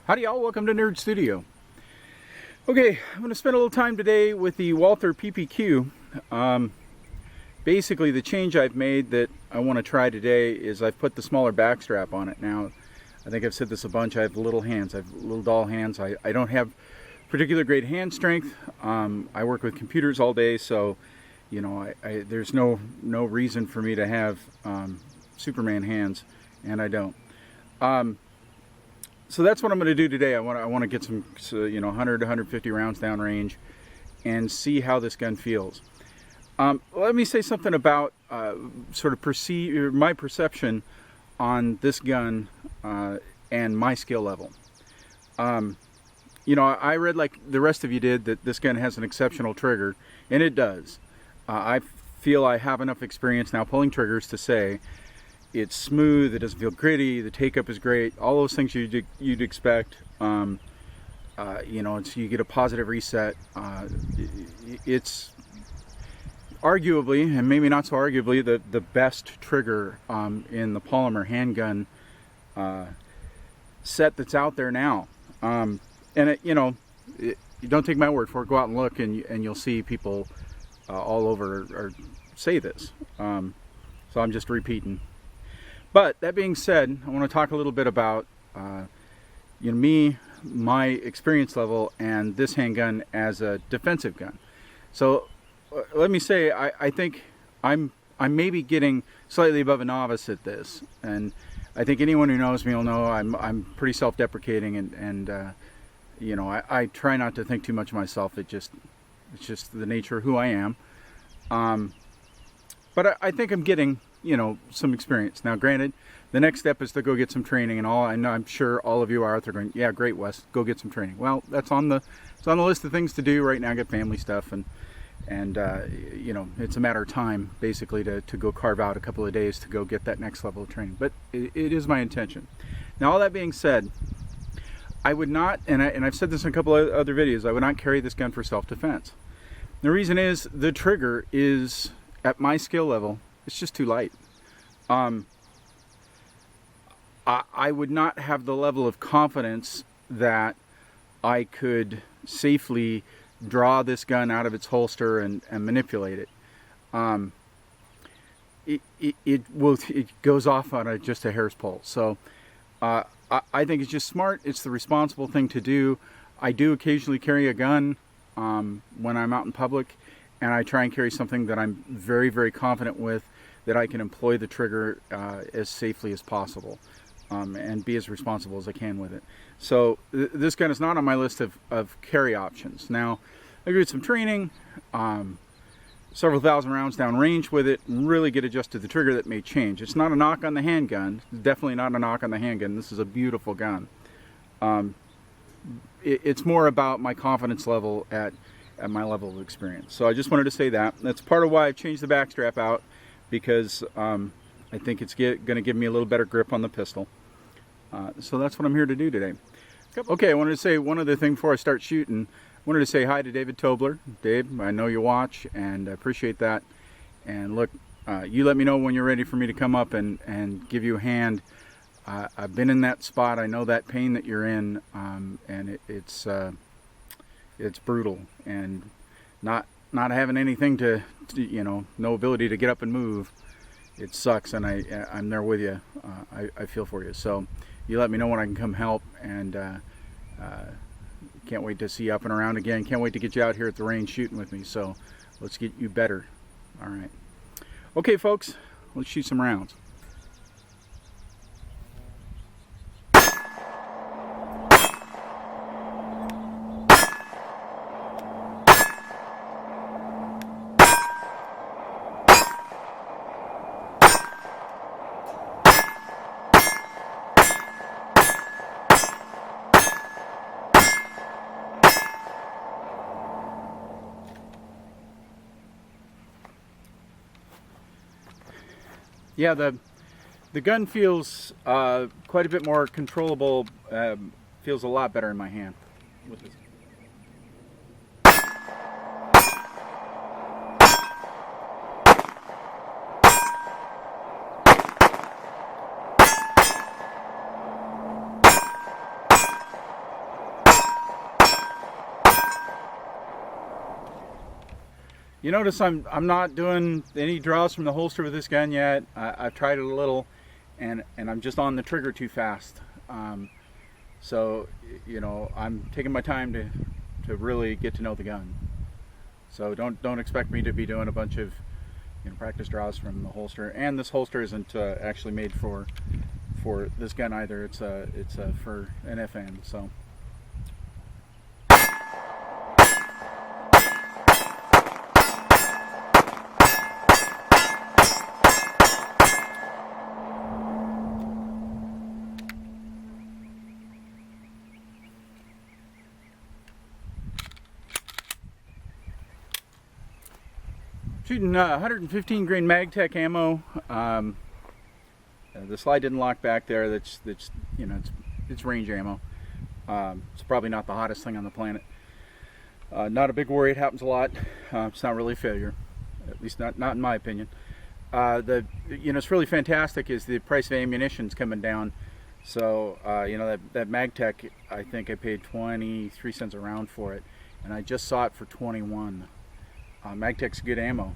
Howdy y'all, welcome to Nerd Studio. Okay, I'm going to spend a little time today with the Walther PPQ. Basically the change I've made that I want to try today is I've put the smaller backstrap on it. Now, I think I've said this a bunch, I have little hands, I have little doll hands. I don't have particular great hand strength. I work with computers all day, so you know, there's no reason for me to have Superman hands, and I don't. So that's what I'm going to do today. I want to get some, 100 to 150 rounds down range and see how this gun feels. Let me say something about my perception on this gun and my skill level. I read, like the rest of you did, that this gun has an exceptional trigger, and it does. I feel I have enough experience now pulling triggers to say it's smooth, it doesn't feel gritty, the take-up is great, all those things you'd expect. You get a positive reset. It's arguably, and maybe not so arguably, the best trigger in the polymer handgun set that's out there now. You don't take my word for it, go out and look, and you'll see people all over or say this. So I'm just repeating. But that being said, I want to talk a little bit about my experience level, and this handgun as a defensive gun. So let me say, I think I'm maybe getting slightly above a novice at this, and I think anyone who knows me will know I'm pretty self-deprecating, and I try not to think too much of myself. It's just the nature of who I am. But I think I'm getting some experience. Now granted, the next step is to go get some training, and I'm sure all of you are out there going, yeah, great, Wes, go get some training. Well, it's on the list of things to do right now. I got family stuff, and it's a matter of time basically to go carve out a couple of days to go get that next level of training. But it is my intention. Now, all that being said, I would not, and I've said this in a couple of other videos, I would not carry this gun for self-defense. The reason is the trigger is, at my skill level, it's just too light. I would not have the level of confidence that I could safely draw this gun out of its holster and manipulate it. It goes off on just a hair's pulse. So I think it's just smart. It's the responsible thing to do. I do occasionally carry a gun when I'm out in public, and I try and carry something that I'm very, very confident with, that I can employ the trigger as safely as possible, and be as responsible as I can with it. So this gun is not on my list of carry options. Now, I do some training, several thousand rounds down range with it, and really get adjusted to the trigger. That may change. It's not a knock on the handgun. It's definitely not a knock on the handgun. This is a beautiful gun. It's more about my confidence level at my level of experience. So I just wanted to say that. That's part of why I've changed the backstrap out, because I think it's going to give me a little better grip on the pistol. So that's what I'm here to do today. Okay, I wanted to say one other thing before I start shooting. I wanted to say hi to David Tobler. Dave, I know you watch, and I appreciate that. And look, you let me know when you're ready for me to come up and give you a hand. I've been in that spot. I know that pain that you're in, and it's brutal, and not having anything to no ability to get up and move. It sucks, and I'm there with you. I feel for you. So you let me know when I can come help, and can't wait to see you up and around again. Can't wait to get you out here at the range shooting with me. So let's get you better. All right. Okay, folks, let's shoot some rounds. Yeah, the gun feels quite a bit more controllable. Feels a lot better in my hand with this. You notice I'm not doing any draws from the holster with this gun yet. I've tried it a little, and I'm just on the trigger too fast. So you know, I'm taking my time to really get to know the gun. So don't expect me to be doing a bunch of, you know, practice draws from the holster. And this holster isn't actually made for this gun either. It's for an FN. So. Shooting 115 grain MagTech ammo. The slide didn't lock back there. That's you know, it's range ammo. It's probably not the hottest thing on the planet. Not a big worry. It happens a lot. It's not really a failure, at least not in my opinion. You know, it's really fantastic is the price of ammunition's coming down. So you know, that MagTech, I think I paid 23 cents a round for it, and I just saw it for 21. MagTech's good ammo,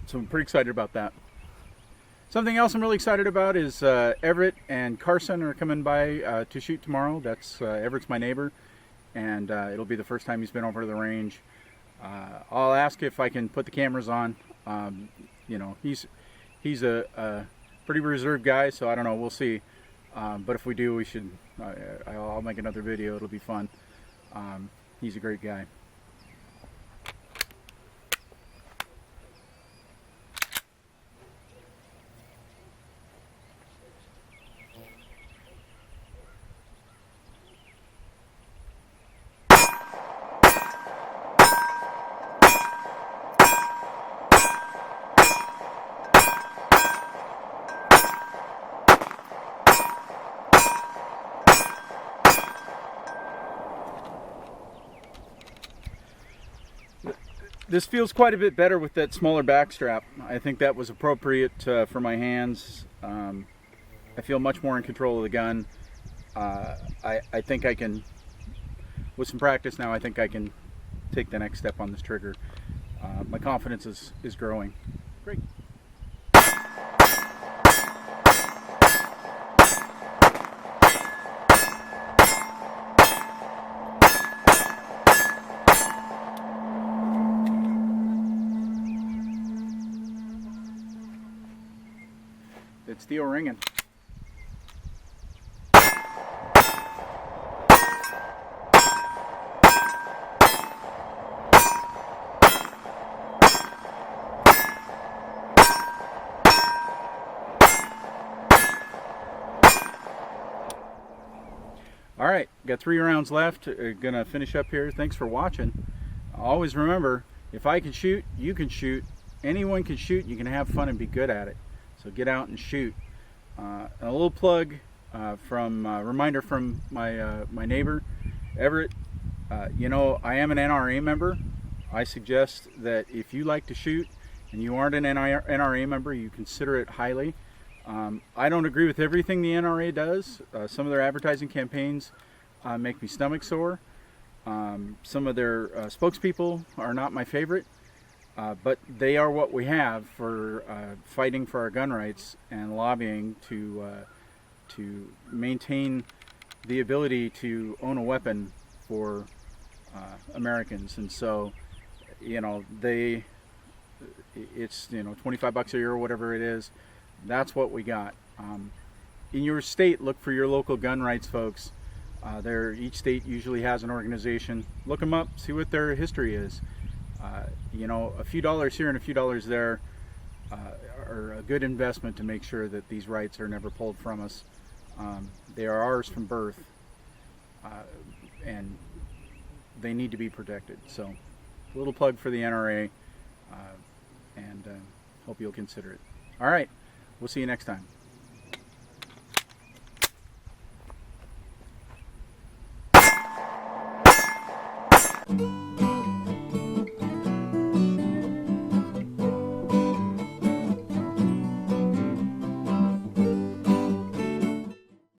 so I'm pretty excited about that. Something else I'm really excited about is Everett and Carson are coming by to shoot tomorrow. That's Everett's my neighbor, and it'll be the first time he's been over to the range. I'll ask if I can put the cameras on. You know, he's a pretty reserved guy, so I don't know. We'll see. But if we do, we should. I'll make another video. It'll be fun. He's a great guy. This feels quite a bit better with that smaller backstrap. I think that was appropriate for my hands. I feel much more in control of the gun. I think I can, with some practice now, I think I can take the next step on this trigger. My confidence is growing. Great. It's the O-ringing. All right, got 3 rounds left. Gonna finish up here. Thanks for watching. Always remember, if I can shoot, you can shoot. Anyone can shoot. You can have fun and be good at it. So get out and shoot. And a little plug reminder from my neighbor, Everett. You know, I am an NRA member. I suggest that if you like to shoot and you aren't an NRA member, you consider it highly. I don't agree with everything the NRA does. Some of their advertising campaigns make me stomach sore. Some of their spokespeople are not my favorite. But they are what we have for fighting for our gun rights and lobbying to maintain the ability to own a weapon for Americans. And so, you know, it's, you know, $25 a year or whatever it is. That's what we got. In your state, look for your local gun rights folks. Each state usually has an organization. Look them up, see what their history is. You know, a few dollars here and a few dollars there are a good investment to make sure that these rights are never pulled from us. They are ours from birth, and they need to be protected. So, a little plug for the NRA, and hope you'll consider it. All right, we'll see you next time.